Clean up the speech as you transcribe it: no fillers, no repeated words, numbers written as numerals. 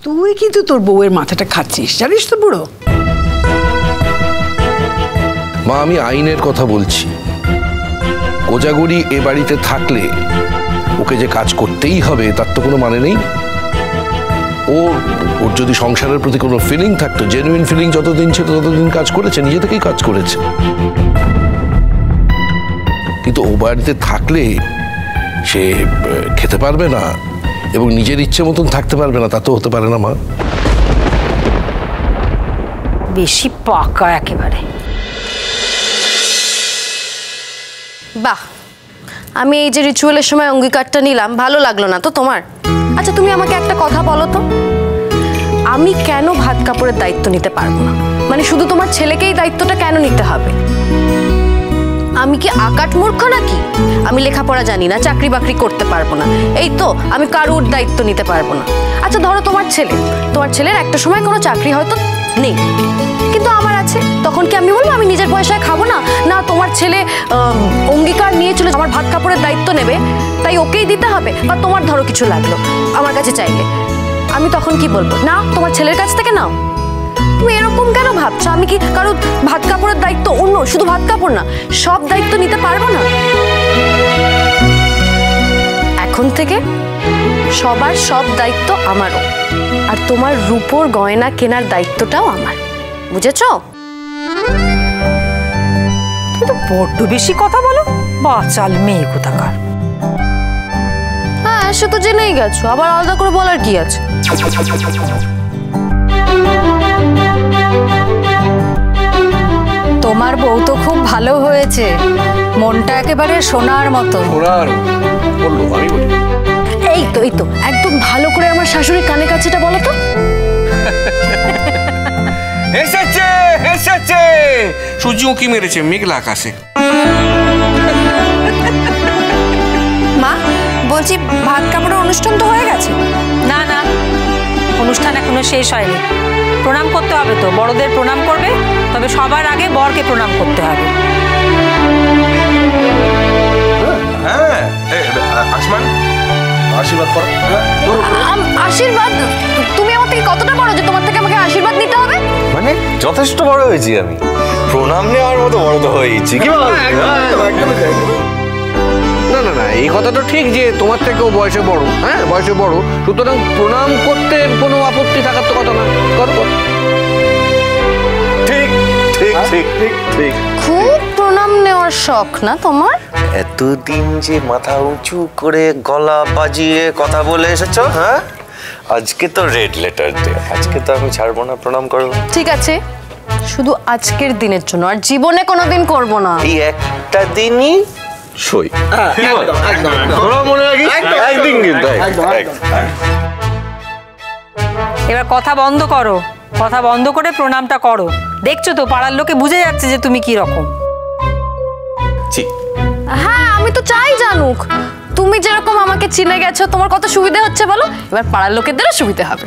তুই কিন্তু তোর বউয়ের মাথাটা খাচ্ছিস, জানিস তো বুড়ো। মা, আমি আইনের কথা বলছি। কোজাগরি এ বাড়িতে থাকলে ওকে যে কাজ করতেই হবে তার তো কোনো মানে নেই। ওর যদি সংসারের প্রতি কোনো ফিলিং থাকতো, জেনুইন ফিলিং যতদিন ছিল ততদিন কাজ করেছে, নিজে থেকেই কাজ করেছে। কিন্তু ও বাড়িতে থাকলে সে খেতে পারবে না এবং নিজের ইচ্ছে মতন থাকতে পারবে না, তা তো হতে পারে না মা। বেশি পাকা একেবারে। বাহ, আমি এই যে রিচুয়ালের সময় অঙ্গীকারটা নিলাম, ভালো লাগলো না তো তোমার? আচ্ছা তুমি আমাকে একটা কথা বলো তো, আমি কেন ভাত কাপড়ের দায়িত্ব নিতে পারবো না? মানে শুধু তোমার ছেলেকেই দায়িত্বটা কেন নিতে হবে? আমি কি আকাট মূর্খ নাকি? আমি লেখাপড়া জানি না, চাকরি বাকরি করতে পারবো না, এই তো আমি কারোর দায়িত্ব নিতে পারবো না। আচ্ছা ধরো তোমার ছেলের একটা সময় কোনো চাকরি হয়তো নেই, কিন্তু আমার আছে, তখন কি আমি বলবো আমি নিজের পয়সায় খাবো না? না, তোমার ছেলে অঙ্গীকার নিয়ে চলে আমার ভাত কাপড়ের দায়িত্ব নেবে, তাই ওকেই দিতে হবে। বা তোমার ধরো কিছু লাগলো আমার কাছে চাইলে, আমি তখন কি বলবো? না, তোমার ছেলের কাছ থেকে নাও। তুমি এরকম কেন ভাবছো? আমি কি কারো ভাত কাপড়ের দায়িত্ব, অন্য শুধু ভাত কাপড় না, সব দায়িত্ব নিতে পারবো না? এখন থেকে সবার সব দায়িত্ব আমারও, আর তোমার রূপোর গয়না কেনার দায়িত্বটাও আমার, বুঝেছ? তুমি তো বড্ড বেশি কথা বলো, বাচাল মেয়ে কোথাকার। হ্যাঁ, সে তো জেনেই গেছো, আবার আলাদা করে বলার কি আছে? তোমার বউ তো খুব ভালো হয়েছে, মনটা একেবারে সোনার মতো। এই তো একদম ভালো করে আমার শাশুড়ির কানে কাছেটা বলো তো। এসেছে সূর্য কি মেরেছে মেঘলা আকাশে। মা বলছি, ভাত কাপড়ের অনুষ্ঠান তো হয়ে গেছে? না না, অনুষ্ঠান এখনো শেষ হয়নি। প্রণাম করতে হবে তো, বড়দের প্রণাম করবে, তবে সবার আগে বরকে প্রণাম করতে হবে। হ্যাঁ, আসমান আশীর্বাদ করো। আশীর্বাদ? তুমি আমার থেকে কতটা বড় যে তোমার থেকে আমাকে আশীর্বাদ নিতে হবে? মানে যথেষ্ট বড় হয়েছি আমি, প্রণাম নেওয়ার মতো বড় তো হয়েছি। কি না না না, এই কথাটা ঠিক যে তোমার থেকেও বয়সে বড়। হ্যাঁ, বয়সে বড়, সুতরাং প্রণাম করতে কোনো আপত্তি থাকার তো কথা না। করো। ঠিক ঠিক ঠিক ঠিক ঠিক। খুব প্রণাম নেওয়ার শখ না তোমার? এতদিন যে মাথা উঁচু করে গলা বাজিয়ে কথা বলে এসেছো, হ্যাঁ, আজকে তো রেড লেটার ডে, আজকে তো আমি ছাড়বো না, প্রণাম করো। ঠিক আছে, শুধু আজকের দিনের জন্য, আর জীবনে কোনোদিন করব না। এই একটা দিনই সই। মনে রাখি একদিন কিন্তু। এবার কথা বন্ধ করো, কথা বন্ধ করে প্রণামটা করো। দেখছো তো পাড়ার লোকে বুঝে যাচ্ছে যে তুমি কি রকম। হ্যাঁ, আমি তো চাই জানুক তুমি যেরকম আমাকে চিনে গেছো, তোমার কত সুবিধা হচ্ছে বলো, এবার পাড়ার লোকেদেরও সুবিধা হবে।